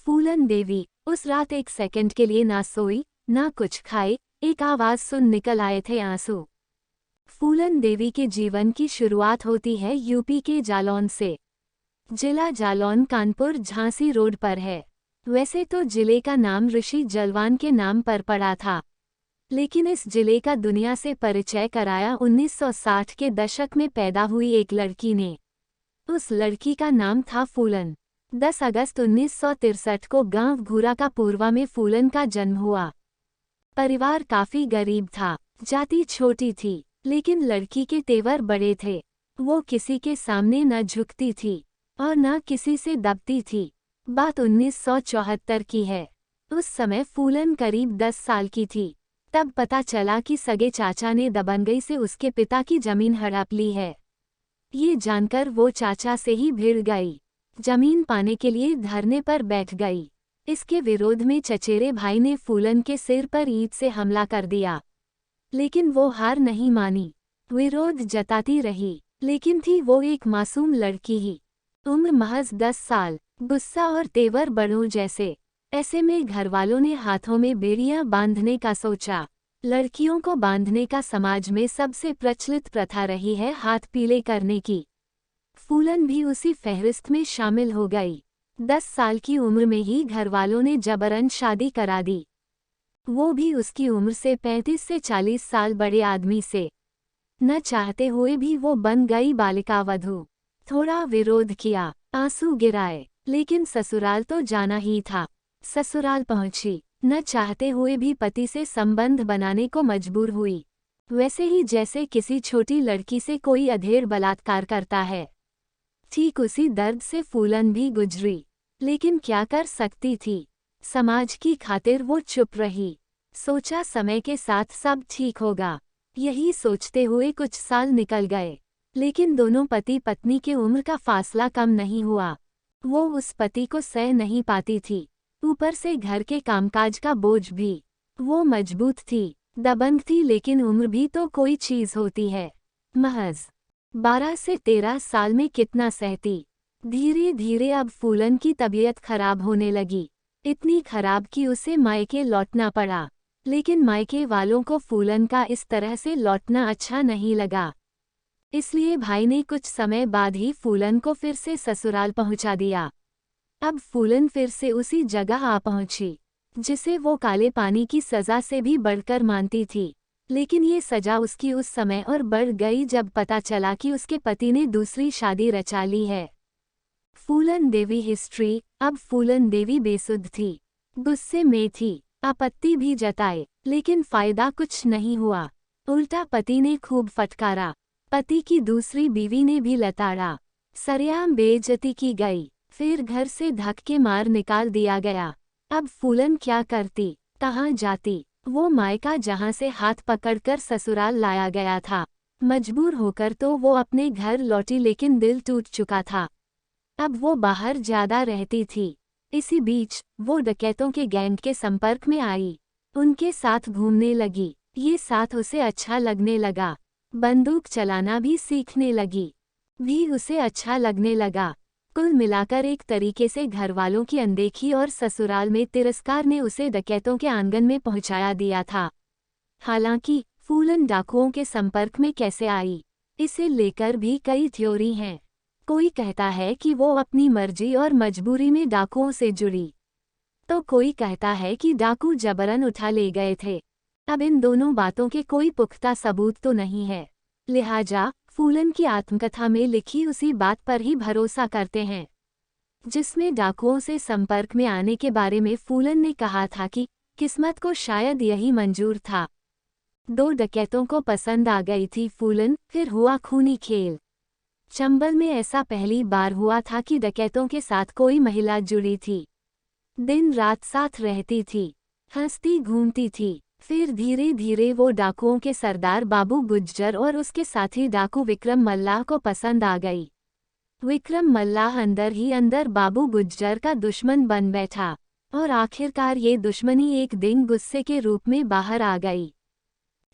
फूलन देवी उस रात एक सेकंड के लिए ना सोई, ना कुछ खाए, एक आवाज सुन निकल आए थे आंसू। फूलन देवी के जीवन की शुरुआत होती है यूपी के जालौन से। जिला जालौन कानपुर झांसी रोड पर है। वैसे तो जिले का नाम ऋषि जलवान के नाम पर पड़ा था, लेकिन इस जिले का दुनिया से परिचय कराया 1960 के दशक में पैदा हुई एक लड़की ने। उस लड़की का नाम था फूलन। 10 अगस्त 1963 को गांव घूरा का पूर्वा में फूलन का जन्म हुआ। परिवार काफी गरीब था, जाति छोटी थी, लेकिन लड़की के तेवर बड़े थे। वो किसी के सामने न झुकती थी और न किसी से दबती थी। बात 1974 की है। उस समय फूलन करीब 10 साल की थी। तब पता चला कि सगे चाचा ने दबंगई से उसके पिता की जमीन हड़प ली है। ये जानकर वो चाचा से ही भिड़ गई। जमीन पाने के लिए धरने पर बैठ गई। इसके विरोध में चचेरे भाई ने फूलन के सिर पर ईंट से हमला कर दिया, लेकिन वो हार नहीं मानी, विरोध जताती रही। लेकिन थी वो एक मासूम लड़की ही, उम्र महज 10 साल, गुस्सा और तेवर बड़ों जैसे। ऐसे में घरवालों ने हाथों में बेड़ियां बांधने का सोचा। लड़कियों को बांधने का समाज में सबसे प्रचलित प्रथा रही है हाथ पीले करने की। फूलन भी उसी फहरिस्त में शामिल हो गई। 10 साल की उम्र में ही घरवालों ने जबरन शादी करा दी, वो भी उसकी उम्र से 35 से 40 साल बड़े आदमी से। न चाहते हुए भी वो बन गई बालिका वधू। थोड़ा विरोध किया, आंसू गिराए, लेकिन ससुराल तो जाना ही था। ससुराल पहुंची, न चाहते हुए भी पति से संबंध बनाने को मजबूर हुई, वैसे ही जैसे किसी छोटी लड़की से कोई अधेड़ बलात्कार करता है। ठीक उसी दर्द से फूलन भी गुजरी, लेकिन क्या कर सकती थी। समाज की खातिर वो चुप रही। सोचा समय के साथ सब ठीक होगा। यही सोचते हुए कुछ साल निकल गए, लेकिन दोनों पति पत्नी के उम्र का फासला कम नहीं हुआ। वो उस पति को सह नहीं पाती थी, ऊपर से घर के कामकाज का बोझ भी। वो मजबूत थी, दबंग थी, लेकिन उम्र भी तो कोई चीज होती है। महज 12 से 13 साल में कितना सहती। धीरे धीरे अब फूलन की तबीयत खराब होने लगी, इतनी खराब कि उसे मायके लौटना पड़ा। लेकिन मायके वालों को फूलन का इस तरह से लौटना अच्छा नहीं लगा, इसलिए भाई ने कुछ समय बाद ही फूलन को फिर से ससुराल पहुंचा दिया। अब फूलन फिर से उसी जगह आ पहुंची जिसे वो काले पानी की सजा से भी बढ़कर मानती थी। लेकिन ये सजा उसकी उस समय और बढ़ गई जब पता चला कि उसके पति ने दूसरी शादी रचा ली है। फूलन देवी हिस्ट्री। अब फूलन देवी बेसुध थी, गुस्से में थी, आपत्ति भी जताए, लेकिन फायदा कुछ नहीं हुआ। उल्टा पति ने खूब फटकारा, पति की दूसरी बीवी ने भी लताड़ा, सरेआम बेइज्जती की गई, फिर घर से धक्के मार निकाल दिया गया। अब फूलन क्या करती, कहाँ जाती। वो मायका जहाँ से हाथ पकड़कर ससुराल लाया गया था, मजबूर होकर तो वो अपने घर लौटी, लेकिन दिल टूट चुका था। अब वो बाहर ज्यादा रहती थी। इसी बीच वो डकैतों के गैंग के संपर्क में आई, उनके साथ घूमने लगी। ये साथ उसे अच्छा लगने लगा, बंदूक चलाना भी सीखने लगी, भी उसे अच्छा लगने लगा। कुल मिलाकर एक तरीके से घरवालों की अनदेखी और ससुराल में तिरस्कार ने उसे डकैतों के आंगन में पहुंचाया दिया था। हालांकि फूलन डाकुओं के संपर्क में कैसे आई, इसे लेकर भी कई थ्योरी हैं। कोई कहता है कि वो अपनी मर्जी और मजबूरी में डाकुओं से जुड़ी, तो कोई कहता है कि डाकू जबरन उठा ले गए थे। अब इन दोनों बातों के कोई पुख्ता सबूत तो नहीं है, लिहाजा फूलन की आत्मकथा में लिखी उसी बात पर ही भरोसा करते हैं, जिसमें डाकुओं से संपर्क में आने के बारे में फूलन ने कहा था कि किस्मत को शायद यही मंजूर था। 2 डकैतों को पसंद आ गई थी फूलन, फिर हुआ खूनी खेल। चंबल में ऐसा पहली बार हुआ था कि डकैतों के साथ कोई महिला जुड़ी थी। दिन रात साथ रहती थी, हंसती घूमती थी। फिर धीरे धीरे वो डाकुओं के सरदार बाबू गुज्जर और उसके साथी डाकू विक्रम मल्लाह को पसंद आ गई। विक्रम मल्लाह अंदर ही अंदर बाबू गुज्जर का दुश्मन बन बैठा, और आखिरकार ये दुश्मनी एक दिन गुस्से के रूप में बाहर आ गई,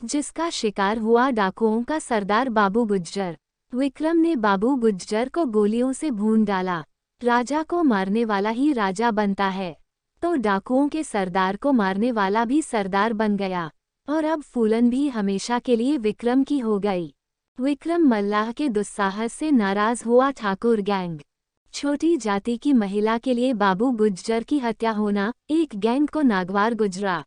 जिसका शिकार हुआ डाकुओं का सरदार बाबू गुज्जर। विक्रम ने बाबू गुज्जर को गोलियों से भून डाला। राजा को मारने वाला ही राजा बनता है। तो डाकुओं के सरदार को मारने वाला भी सरदार बन गया और अब फूलन भी हमेशा के लिए विक्रम की हो गई। विक्रम मल्लाह के दुस्साहस से नाराज हुआ ठाकुर गैंग। छोटी जाति की महिला के लिए बाबू गुज्जर की हत्या होना एक गैंग को नागवार गुजरा।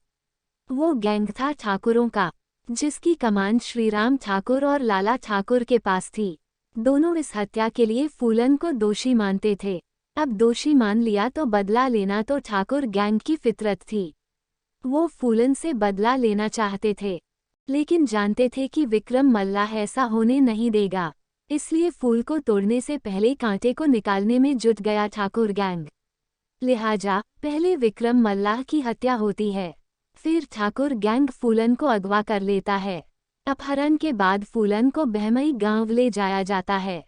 वो गैंग था ठाकुरों का, जिसकी कमान श्रीराम ठाकुर और लाला ठाकुर के पास थी। दोनों इस हत्या के लिए फूलन को दोषी मानते थे। अब दोषी मान लिया तो बदला लेना तो ठाकुर गैंग की फितरत थी। वो फूलन से बदला लेना चाहते थे, लेकिन जानते थे कि विक्रम मल्लाह ऐसा होने नहीं देगा, इसलिए फूल को तोड़ने से पहले कांटे को निकालने में जुट गया ठाकुर गैंग। लिहाजा पहले विक्रम मल्लाह की हत्या होती है, फिर ठाकुर गैंग फूलन को अगवा कर लेता है। अपहरण के बाद फूलन को बहमई गांव ले जाया जाता है।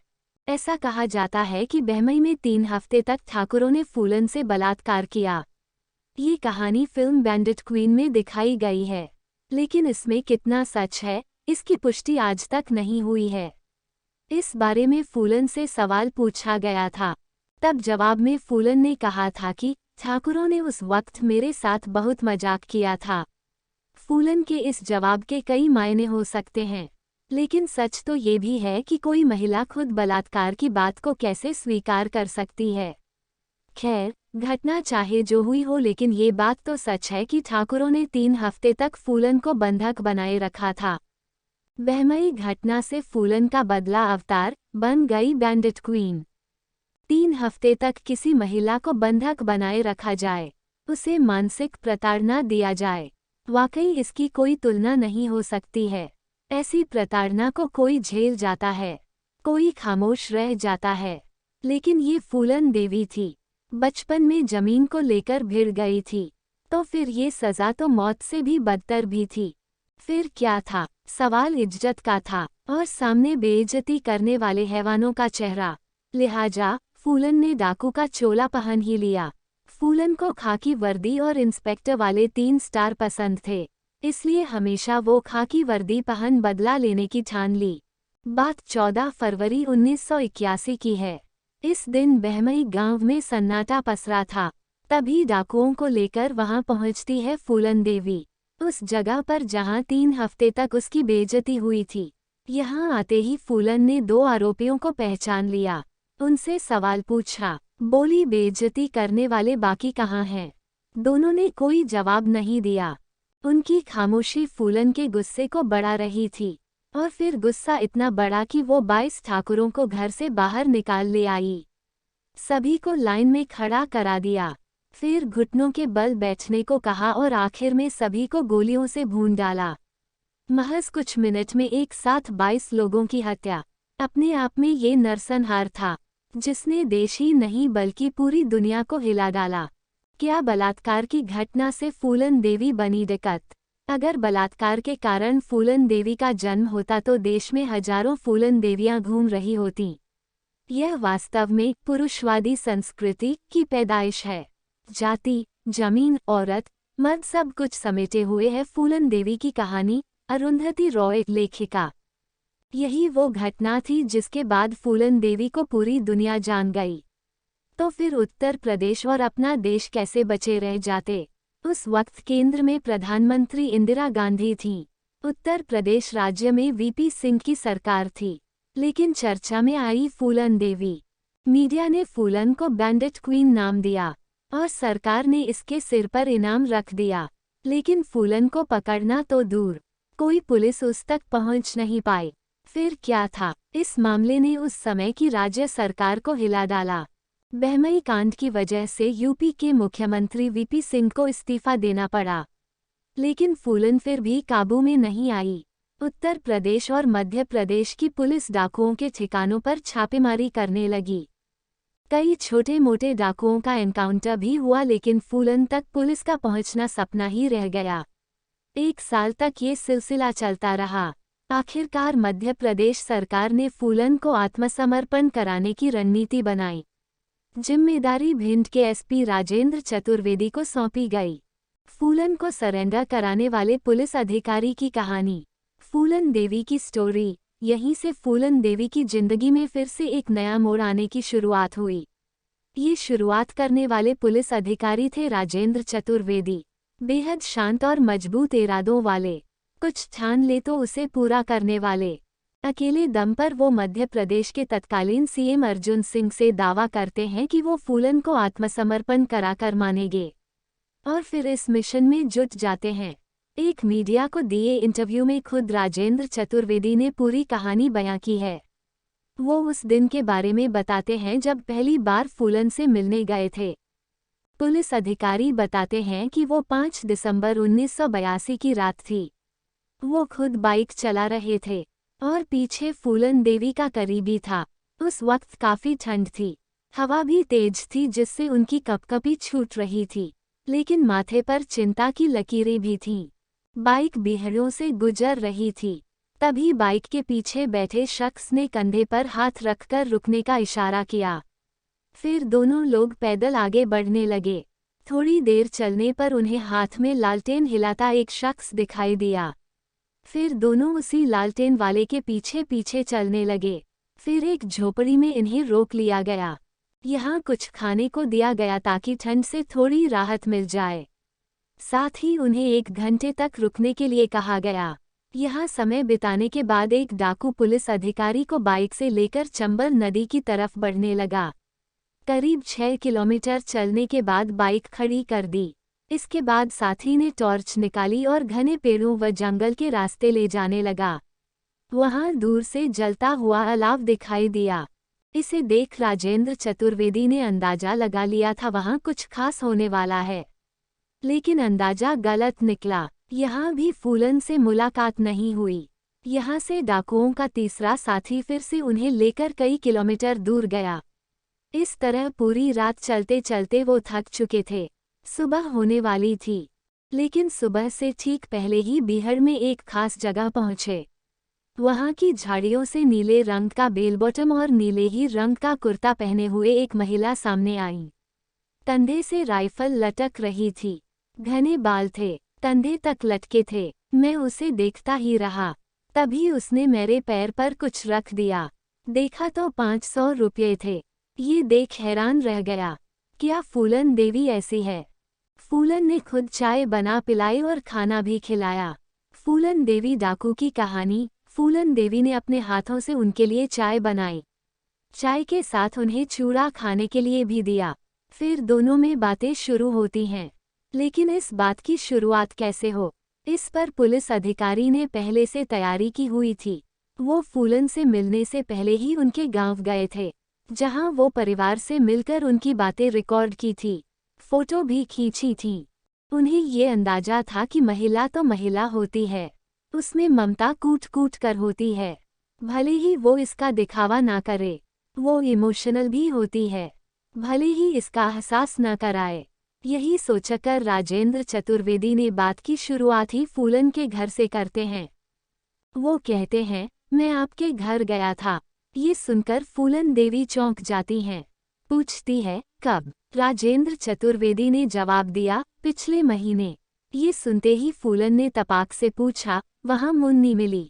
ऐसा कहा जाता है कि बहमई में 3 हफ्ते तक ठाकुरों ने फूलन से बलात्कार किया। ये कहानी फिल्म बैंडिट क्वीन में दिखाई गई है, लेकिन इसमें कितना सच है, इसकी पुष्टि आज तक नहीं हुई है। इस बारे में फूलन से सवाल पूछा गया था, तब जवाब में फूलन ने कहा था कि ठाकुरों ने उस वक्त मेरे साथ बहुत मजाक किया था। फूलन के इस जवाब के कई मायने हो सकते हैं, लेकिन सच तो ये भी है कि कोई महिला खुद बलात्कार की बात को कैसे स्वीकार कर सकती है। खैर, घटना चाहे जो हुई हो, लेकिन ये बात तो सच है कि ठाकुरों ने 3 हफ्ते तक फूलन को बंधक बनाए रखा था। बहमई घटना से फूलन का बदला अवतार बन गई बैंडिट क्वीन। 3 हफ्ते तक किसी महिला को बंधक बनाए रखा जाए, उसे मानसिक प्रताड़ना दिया जाए, वाकई इसकी कोई तुलना नहीं हो सकती है। ऐसी प्रताड़ना को कोई झेल जाता है, कोई खामोश रह जाता है, लेकिन ये फूलन देवी थी। बचपन में जमीन को लेकर भिड़ गई थी, तो फिर ये सज़ा तो मौत से भी बदतर भी थी। फिर क्या था? सवाल इज्जत का था और सामने बेइज्जती करने वाले हैवानों का चेहरा। लिहाजा फूलन ने डाकू का चोला पहन ही लिया। फूलन को खाकी वर्दी और इंस्पेक्टर वाले 3 स्टार पसंद थे, इसलिए हमेशा वो खाकी वर्दी पहन बदला लेने की ठान ली। बात 14 फरवरी 1981 की है। इस दिन बहमई गांव में सन्नाटा पसरा था। तभी डाकुओं को लेकर वहां पहुंचती है फूलन देवी, उस जगह पर जहां 3 हफ्ते तक उसकी बेइज्जती हुई थी। यहां आते ही फूलन ने 2 आरोपियों को पहचान लिया, उनसे सवाल पूछा। बोली, बेइज्जती करने वाले बाकी कहाँ हैं? दोनों ने कोई जवाब नहीं दिया। उनकी खामोशी फूलन के गुस्से को बढ़ा रही थी, और फिर गुस्सा इतना बढ़ा कि वो 22 ठाकुरों को घर से बाहर निकाल ले आई। सभी को लाइन में खड़ा करा दिया, फिर घुटनों के बल बैठने को कहा और आखिर में सभी को गोलियों से भून डाला। महज कुछ मिनट में एक साथ 22 लोगों की हत्या। अपने आप में ये नरसंहार था, जिसने देश ही नहीं बल्कि पूरी दुनिया को हिला डाला। क्या बलात्कार की घटना से फूलन देवी बनी दिक्कत? अगर बलात्कार के कारण फूलन देवी का जन्म होता तो देश में हजारों फूलन देवियां घूम रही होतीं। यह वास्तव में पुरुषवादी संस्कृति की पैदाइश है। जाति, जमीन, औरत, मर्द सब कुछ समेटे हुए है फूलन देवी की कहानी। अरुंधति रॉय, लेखिका। यही वो घटना थी जिसके बाद फूलन देवी को पूरी दुनिया जान गई। तो फिर उत्तर प्रदेश और अपना देश कैसे बचे रह जाते? उस वक्त केंद्र में प्रधानमंत्री इंदिरा गांधी थीं। उत्तर प्रदेश राज्य में वीपी सिंह की सरकार थी, लेकिन चर्चा में आई फूलन देवी। मीडिया ने फूलन को बैंडिट क्वीन नाम दिया और सरकार ने इसके सिर पर इनाम रख दिया, लेकिन फूलन को पकड़ना तो दूर, कोई पुलिस उस तक पहुंच नहीं पाई। फिर क्या था? इस मामले ने उस समय की राज्य सरकार को हिला डाला। बहमई कांड की वजह से यूपी के मुख्यमंत्री वीपी सिंह को इस्तीफा देना पड़ा, लेकिन फूलन फिर भी काबू में नहीं आई। उत्तर प्रदेश और मध्य प्रदेश की पुलिस डाकुओं के ठिकानों पर छापेमारी करने लगी। कई छोटे मोटे डाकुओं का एनकाउंटर भी हुआ, लेकिन फूलन तक पुलिस का पहुंचना सपना ही रह गया। 1 साल तक ये सिलसिला चलता रहा। आखिरकार मध्य प्रदेश सरकार ने फूलन को आत्मसमर्पण कराने की रणनीति बनाई। जिम्मेदारी भिंड के एसपी राजेंद्र चतुर्वेदी को सौंपी गई। फूलन को सरेंडर कराने वाले पुलिस अधिकारी की कहानी। फूलन देवी की स्टोरी। यहीं से फूलन देवी की जिंदगी में फिर से एक नया मोड़ आने की शुरुआत हुई। ये शुरुआत करने वाले पुलिस अधिकारी थे राजेंद्र चतुर्वेदी, बेहद शांत और मजबूत इरादों वाले, कुछ ठान ले तो उसे पूरा करने वाले। अकेले दम पर वो मध्य प्रदेश के तत्कालीन सीएम अर्जुन सिंह से दावा करते हैं कि वो फूलन को आत्मसमर्पण कराकर मानेंगे और फिर इस मिशन में जुट जाते हैं। एक मीडिया को दिए इंटरव्यू में खुद राजेंद्र चतुर्वेदी ने पूरी कहानी बयां की है। वो उस दिन के बारे में बताते हैं जब पहली बार फूलन से मिलने गए थे। पुलिस अधिकारी बताते हैं कि वो 5 दिसंबर 1982 की रात थी। वो खुद बाइक चला रहे थे और पीछे फूलन देवी का करीबी था। उस वक्त काफी ठंड थी, हवा भी तेज थी जिससे उनकी कपकपी छूट रही थी, लेकिन माथे पर चिंता की लकीरें भी थीं। बाइक बीहड़ों से गुजर रही थी। तभी बाइक के पीछे बैठे शख्स ने कंधे पर हाथ रखकर रुकने का इशारा किया। फिर दोनों लोग पैदल आगे बढ़ने लगे। थोड़ी देर चलने पर उन्हें हाथ में लालटेन हिलाता एक शख्स दिखाई दिया। फिर दोनों उसी लालटेन वाले के पीछे पीछे चलने लगे। फिर एक झोपड़ी में इन्हें रोक लिया गया। यहाँ कुछ खाने को दिया गया ताकि ठंड से थोड़ी राहत मिल जाए। साथ ही उन्हें 1 घंटे तक रुकने के लिए कहा गया। यहाँ समय बिताने के बाद एक डाकू पुलिस अधिकारी को बाइक से लेकर चंबल नदी की तरफ बढ़ने लगा। करीब 6 किलोमीटर चलने के बाद बाइक खड़ी कर दी। इसके बाद साथी ने टॉर्च निकाली और घने पेड़ों व जंगल के रास्ते ले जाने लगा। वहां दूर से जलता हुआ अलाव दिखाई दिया। इसे देख राजेंद्र चतुर्वेदी ने अंदाजा लगा लिया था वहां कुछ खास होने वाला है, लेकिन अंदाजा गलत निकला। यहाँ भी फूलन से मुलाकात नहीं हुई। यहाँ से डाकुओं का तीसरा साथी फिर से उन्हें लेकर कई किलोमीटर दूर गया। इस तरह पूरी रात चलते चलते वो थक चुके थे। सुबह होने वाली थी, लेकिन सुबह से ठीक पहले ही बीहड़ में एक खास जगह पहुंचे। वहां की झाड़ियों से नीले रंग का बेल बॉटम और नीले ही रंग का कुर्ता पहने हुए एक महिला सामने आई। कंधे से राइफल लटक रही थी। घने बाल थे, कंधे तक लटके थे। मैं उसे देखता ही रहा। तभी उसने मेरे पैर पर कुछ रख दिया। देखा तो 500 रुपये थे। ये देख हैरान रह गया। क्या फूलन देवी ऐसी है? फूलन ने खुद चाय बना पिलाई और खाना भी खिलाया। फूलन देवी डाकू की कहानी। फूलन देवी ने अपने हाथों से उनके लिए चाय बनाई। चाय के साथ उन्हें चूड़ा खाने के लिए भी दिया। फिर दोनों में बातें शुरू होती हैं। लेकिन इस बात की शुरुआत कैसे हो, इस पर पुलिस अधिकारी ने पहले से तैयारी की हुई थी। वो फूलन से मिलने से पहले ही उनके गांव गए थे, जहां वो परिवार से मिलकर उनकी बातें रिकॉर्ड की थी, फोटो भी खींची थी। उन्हें ये अंदाजा था कि महिला तो महिला होती है, उसमें ममता कूट कूट कर होती है। भले ही वो इसका दिखावा ना करे, वो इमोशनल भी होती है, भले ही इसका एहसास न कराए। यही सोचकर राजेंद्र चतुर्वेदी ने बात की शुरुआत ही फूलन के घर से करते हैं। वो कहते हैं, मैं आपके घर गया था। ये सुनकर फूलन देवी चौंक जाती हैं। पूछती है, कब? राजेंद्र चतुर्वेदी ने जवाब दिया, पिछले महीने। ये सुनते ही फूलन ने तपाक से पूछा, वहाँ मुन्नी मिली?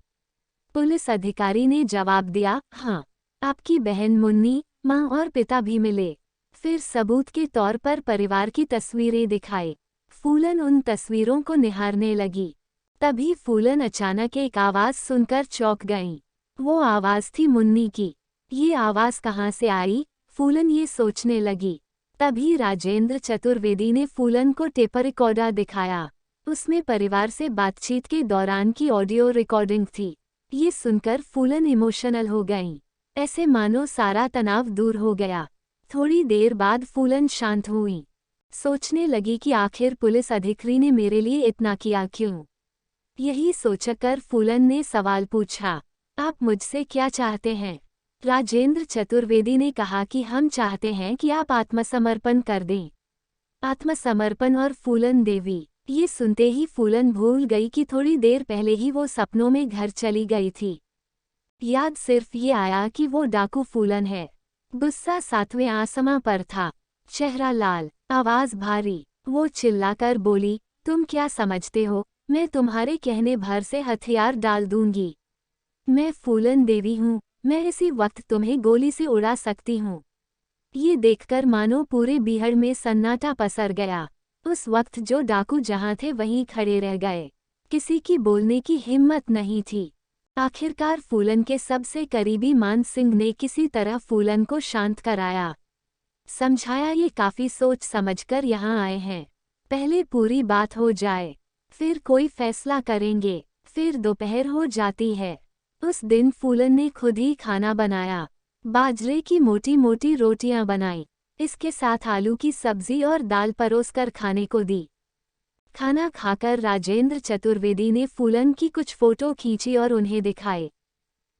पुलिस अधिकारी ने जवाब दिया, हाँ, आपकी बहन मुन्नी, माँ और पिता भी मिले। फिर सबूत के तौर पर परिवार की तस्वीरें दिखाए। फूलन उन तस्वीरों को निहारने लगी। तभी फूलन अचानक एक आवाज़ सुनकर चौंक गईं। वो आवाज़ थी मुन्नी की। ये आवाज़ कहाँ से आई? फूलन ये सोचने लगी। तभी राजेंद्र चतुर्वेदी ने फूलन को टेप रिकॉर्डर दिखाया। उसमें परिवार से बातचीत के दौरान की ऑडियो रिकॉर्डिंग थी। ये सुनकर फूलन इमोशनल हो गईं, ऐसे मानो सारा तनाव दूर हो गया। थोड़ी देर बाद फूलन शांत हुई। सोचने लगी कि आखिर पुलिस अधिकारी ने मेरे लिए इतना किया क्यों? यही सोचकर फूलन ने सवाल पूछा, आप मुझसे क्या चाहते हैं? राजेंद्र चतुर्वेदी ने कहा कि हम चाहते हैं कि आप आत्मसमर्पण कर दें। आत्मसमर्पण और फूलन देवी। ये सुनते ही फूलन भूल गई कि थोड़ी देर पहले ही वो सपनों में घर चली गई थी। याद सिर्फ ये आया कि वो डाकू फूलन है। गुस्सा 7वें आसमां पर था, चेहरा लाल, आवाज भारी। वो चिल्लाकर बोली, तुम क्या समझते हो, मैं तुम्हारे कहने भर से हथियार डाल दूंगी? मैं फूलन देवी हूँ, मैं इसी वक्त तुम्हें गोली से उड़ा सकती हूँ। ये देखकर मानो पूरे बीहड़ में सन्नाटा पसर गया। उस वक्त जो डाकू जहां थे वहीं खड़े रह गए। किसी की बोलने की हिम्मत नहीं थी। आखिरकार फूलन के सबसे करीबी मान सिंह ने किसी तरह फूलन को शांत कराया। समझाया ये काफी सोच समझकर यहाँ आए हैं, पहले पूरी बात हो जाए, फिर कोई फैसला करेंगे। फिर दोपहर हो जाती है। उस दिन फूलन ने खुद ही खाना बनाया। बाजरे की मोटी मोटी रोटियां बनाई। इसके साथ आलू की सब्जी और दाल परोसकर खाने को दी। खाना खाकर राजेंद्र चतुर्वेदी ने फूलन की कुछ फोटो खींची और उन्हें दिखाए,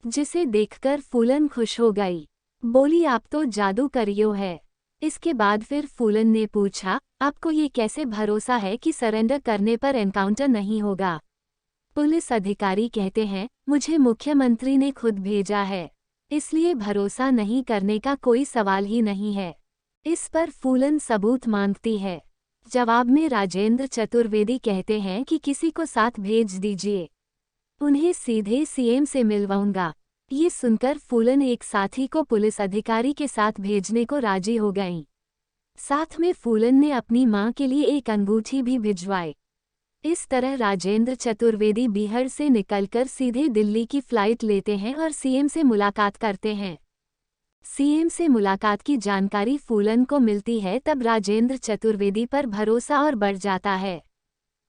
जिसे देखकर फूलन खुश हो गई। बोली, आप तो जादू करियो है। इसके बाद फिर फूलन ने पूछा, आपको ये कैसे भरोसा है कि सरेंडर करने पर एनकाउंटर नहीं होगा? पुलिस अधिकारी कहते हैं, मुझे मुख्यमंत्री ने खुद भेजा है, इसलिए भरोसा नहीं करने का कोई सवाल ही नहीं है। इस पर फूलन सबूत मांगती है। जवाब में राजेंद्र चतुर्वेदी कहते हैं कि किसी को साथ भेज दीजिए, उन्हें सीधे सीएम से मिलवाऊंगा। ये सुनकर फूलन एक साथी को पुलिस अधिकारी के साथ भेजने को राजी हो गईं। साथ में फूलन ने अपनी मां के लिए एक अंगूठी भी भिजवाई। इस तरह राजेंद्र चतुर्वेदी बीहड़ से निकलकर सीधे दिल्ली की फ्लाइट लेते हैं और सीएम से मुलाकात करते हैं। सीएम से मुलाकात की जानकारी फूलन को मिलती है, तब राजेंद्र चतुर्वेदी पर भरोसा और बढ़ जाता है।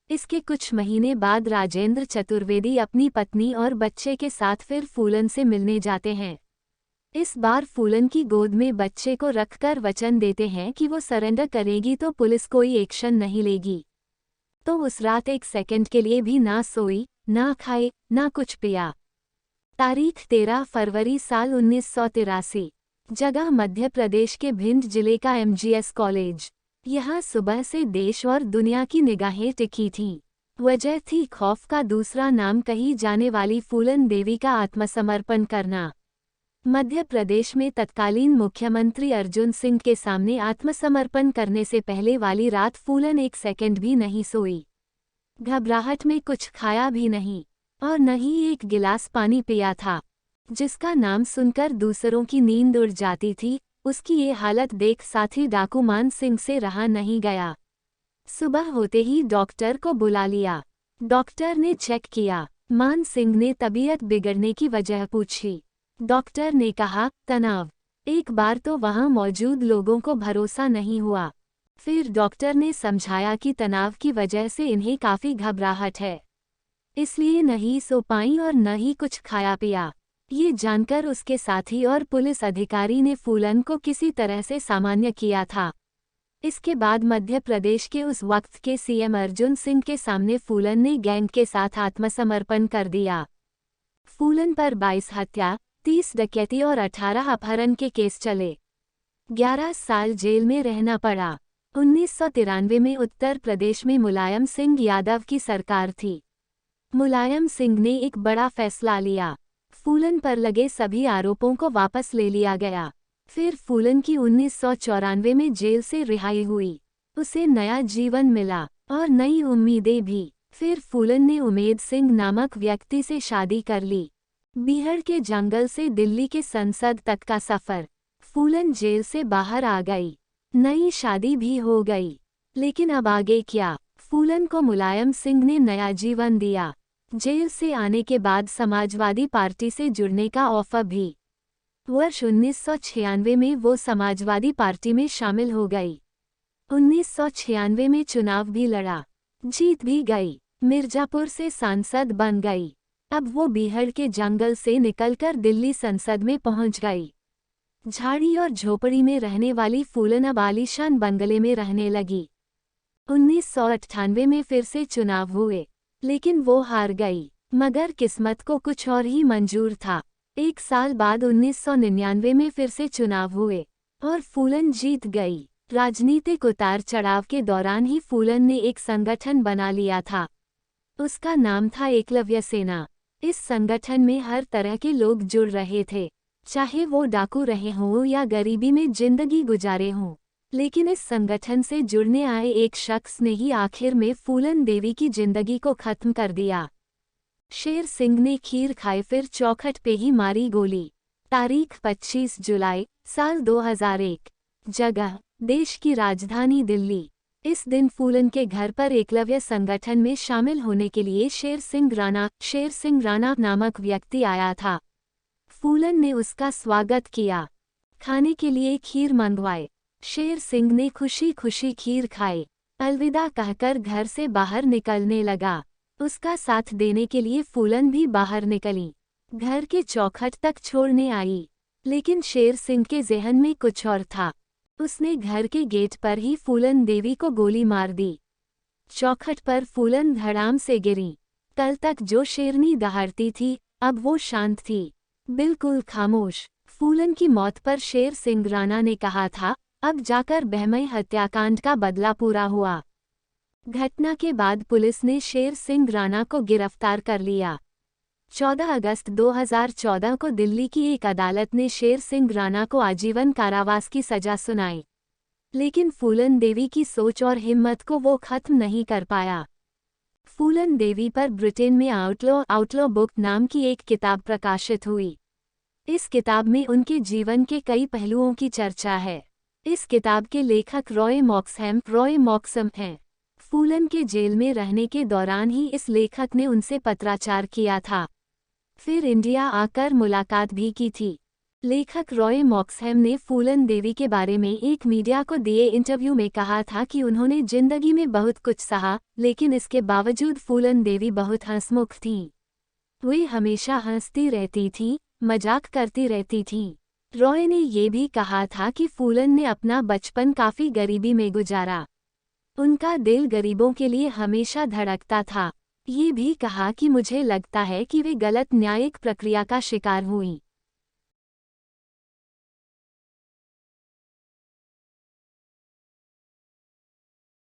इसके कुछ महीने बाद राजेंद्र चतुर्वेदी अपनी पत्नी और बच्चे के साथ फिर फूलन से मिलने जाते हैं। इस बार फूलन की गोद में बच्चे को रखकर वचन देते हैं कि वो सरेंडर करेगी तो पुलिस कोई एक्शन नहीं लेगी। तो उस रात एक सेकंड के लिए भी ना सोई, ना खाए, ना कुछ पिया। तारीख 13 फरवरी साल 1983। जगह मध्य प्रदेश के भिंड जिले का एमजीएस कॉलेज। यहाँ सुबह से देश और दुनिया की निगाहें टिकी थीं। वजह थी खौफ का दूसरा नाम कही जाने वाली फूलन देवी का आत्मसमर्पण करना। मध्य प्रदेश में तत्कालीन मुख्यमंत्री अर्जुन सिंह के सामने आत्मसमर्पण करने से पहले वाली रात फूलन एक सेकंड भी नहीं सोई। घबराहट में कुछ खाया भी नहीं और न ही एक गिलास पानी पिया था। जिसका नाम सुनकर दूसरों की नींद उड़ जाती थी, उसकी ये हालत देख साथी डाकू मान सिंह से रहा नहीं गया। सुबह होते ही डॉक्टर को बुला लिया। डॉक्टर ने चेक किया। मान सिंह ने तबीयत बिगड़ने की वजह पूछी। डॉक्टर ने कहा, तनाव। एक बार तो वहां मौजूद लोगों को भरोसा नहीं हुआ। फिर डॉक्टर ने समझाया कि तनाव की वजह से इन्हें काफी घबराहट है, इसलिए नहीं सो पाई और न ही कुछ खाया पिया। ये जानकर उसके साथी और पुलिस अधिकारी ने फूलन को किसी तरह से सामान्य किया था। इसके बाद मध्य प्रदेश के उस वक्त के सीएम अर्जुन सिंह के सामने फूलन ने गैंग के साथ आत्मसमर्पण कर दिया। फूलन पर 22 हत्या, 30 डकैती और 18 अपहरण के केस चले। 11 साल जेल में रहना पड़ा। 1993 में उत्तर प्रदेश में मुलायम सिंह यादव की सरकार थी। मुलायम सिंह ने एक बड़ा फैसला लिया। फूलन पर लगे सभी आरोपों को वापस ले लिया गया। फिर फूलन की 1994 में जेल से रिहाई हुई। उसे नया जीवन मिला और नई उम्मीदें भी। फिर फूलन ने उमेद सिंह नामक व्यक्ति से शादी कर ली। बीहड़ के जंगल से दिल्ली के संसद तक का सफर। फूलन जेल से बाहर आ गई, नई शादी भी हो गई। लेकिन अब आगे क्या? फूलन को मुलायम सिंह ने नया जीवन दिया। जेल से आने के बाद समाजवादी पार्टी से जुड़ने का ऑफर भी। वर्ष 1996 में वो समाजवादी पार्टी में शामिल हो गई। 1996 में चुनाव भी लड़ा, जीत भी गई। मिर्जापुर से सांसद बन गई। अब वो बीहड़ के जंगल से निकलकर दिल्ली संसद में पहुंच गई। झाड़ी और झोपड़ी में रहने वाली फूलन अब आलीशान बंगले में रहने लगी। 1998 में फिर से चुनाव हुए, लेकिन वो हार गई। मगर किस्मत को कुछ और ही मंजूर था। एक साल बाद 1999 में फिर से चुनाव हुए और फूलन जीत गई। राजनीतिक उतार चढ़ाव के दौरान ही फूलन ने एक संगठन बना लिया था। उसका नाम था एकलव्य सेना। इस संगठन में हर तरह के लोग जुड़ रहे थे, चाहे वो डाकू रहे हों या गरीबी में जिंदगी गुजारे हों। लेकिन इस संगठन से जुड़ने आए एक शख्स ने ही आखिर में फूलन देवी की जिंदगी को खत्म कर दिया। शेर सिंह ने खीर खाए फिर चौखट पे ही मारी गोली। तारीख 25 जुलाई साल 2001। जगह, देश की राजधानी दिल्ली। इस दिन फूलन के घर पर एकलव्य संगठन में शामिल होने के लिए शेर सिंह राणा नामक व्यक्ति आया था। फूलन ने उसका स्वागत किया। खाने के लिए खीर मंगवाए। शेर सिंह ने खुशी खुशी खीर खाई। अलविदा कहकर घर से बाहर निकलने लगा। उसका साथ देने के लिए फूलन भी बाहर निकली। घर के चौखट तक छोड़ने आई, लेकिन शेर सिंह के ज़हन में कुछ और था। उसने घर के गेट पर ही फूलन देवी को गोली मार दी। चौखट पर फूलन धड़ाम से गिरी। कल तक जो शेरनी दहाड़ती थी, अब वो शांत थी, बिल्कुल खामोश। फूलन की मौत पर शेर सिंह राणा ने कहा था, अब जाकर बहमई हत्याकांड का बदला पूरा हुआ। घटना के बाद पुलिस ने शेर सिंह राणा को गिरफ्तार कर लिया। 14 अगस्त 2014 को दिल्ली की एक अदालत ने शेर सिंह राणा को आजीवन कारावास की सजा सुनाई, लेकिन फूलन देवी की सोच और हिम्मत को वो खत्म नहीं कर पाया। फूलन देवी पर ब्रिटेन में आउटलॉ बुक नाम की एक किताब प्रकाशित हुई। इस किताब में उनके जीवन के कई पहलुओं की चर्चा है। इस किताब के लेखक रॉय मॉक्सम हैं। फूलन के जेल में रहने के दौरान ही इस लेखक ने उनसे पत्राचार किया था, फिर इंडिया आकर मुलाकात भी की थी। लेखक रॉय मॉक्सहैम ने फूलन देवी के बारे में एक मीडिया को दिए इंटरव्यू में कहा था कि उन्होंने जिंदगी में बहुत कुछ सहा, लेकिन इसके बावजूद फूलन देवी बहुत हंसमुख थीं। वे हमेशा हंसती रहती थीं, मजाक करती रहती थीं। रॉय ने ये भी कहा था कि फूलन ने अपना बचपन काफ़ी गरीबी में गुजारा। उनका दिल गरीबों के लिए हमेशा धड़कता था। ये भी कहा कि मुझे लगता है कि वे गलत न्यायिक प्रक्रिया का शिकार हुईं।